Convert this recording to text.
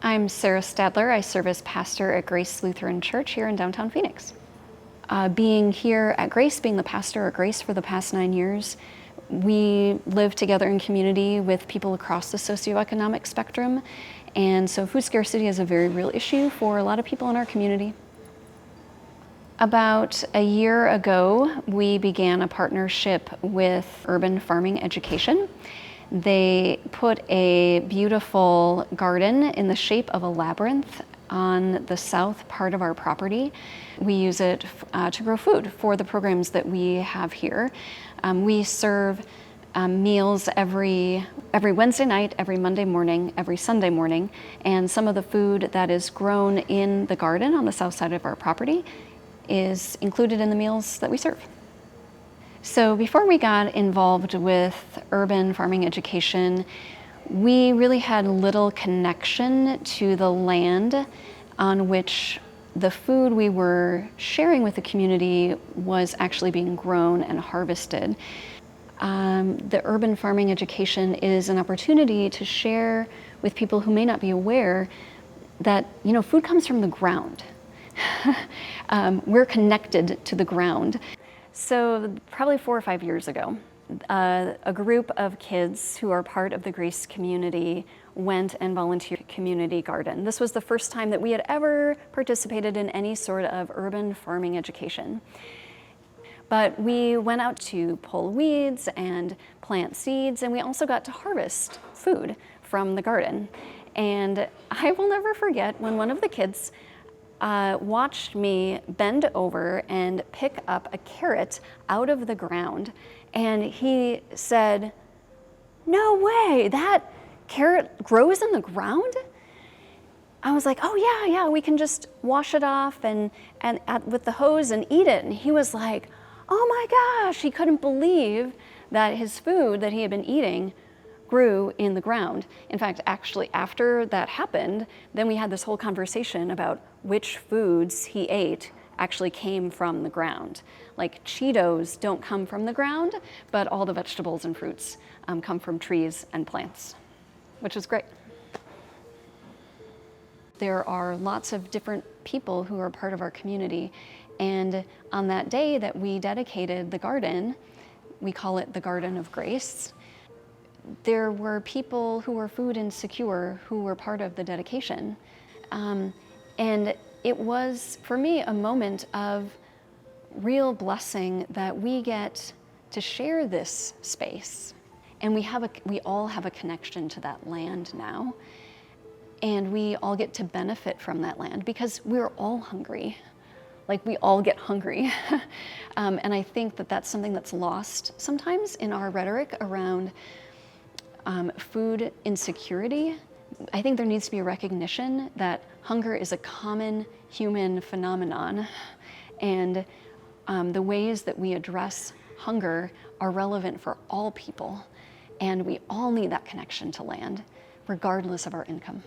I'm Sarah Stadler. I serve as pastor at Grace Lutheran Church here in downtown Phoenix. Being here at Grace, being the pastor at Grace for the past 9 years, we live together in community with people across the socioeconomic spectrum. And so food scarcity is a very real issue for a lot of people in our community. About a year ago, we began a partnership with Urban Farming Education. They put a beautiful garden in the shape of a labyrinth on the south part of our property. We use it to grow food for the programs that we have here. We serve meals every Wednesday night, every Monday morning, every Sunday morning, and some of the food that is grown in the garden on the south side of our property is included in the meals that we serve. So before we got involved with urban farming education, we really had little connection to the land on which the food we were sharing with the community was actually being grown and harvested. The urban farming education is an opportunity to share with people who may not be aware that, food comes from the ground. We're connected to the ground. So probably 4 or 5 years ago, a group of kids who are part of the Grace community went and volunteered at a community garden. This was the first time that we had ever participated in any sort of urban farming education. But we went out to pull weeds and plant seeds, and we also got to harvest food from the garden. And I will never forget when one of the kids watched me bend over and pick up a carrot out of the ground. And he said, "No way, that carrot grows in the ground?" I was like, "Oh yeah, we can just wash it off and with the hose and eat it." And he was like, "Oh my gosh," he couldn't believe that his food that he had been eating grew in the ground. In fact, actually after that happened, then we had this whole conversation about which foods he ate actually came from the ground. Like Cheetos don't come from the ground, but all the vegetables and fruits come from trees and plants, which is great. There are lots of different people who are part of our community, and on that day that we dedicated the garden, we call it the Garden of Grace, there were people who were food insecure who were part of the dedication. And it was, for me, a moment of real blessing that we get to share this space. And we all have a connection to that land now. And we all get to benefit from that land because we're all hungry. Like, we all get hungry. And I think that that's something that's lost sometimes in our rhetoric around food insecurity. I think there needs to be a recognition that hunger is a common human phenomenon, and the ways that we address hunger are relevant for all people, and we all need that connection to land, regardless of our income.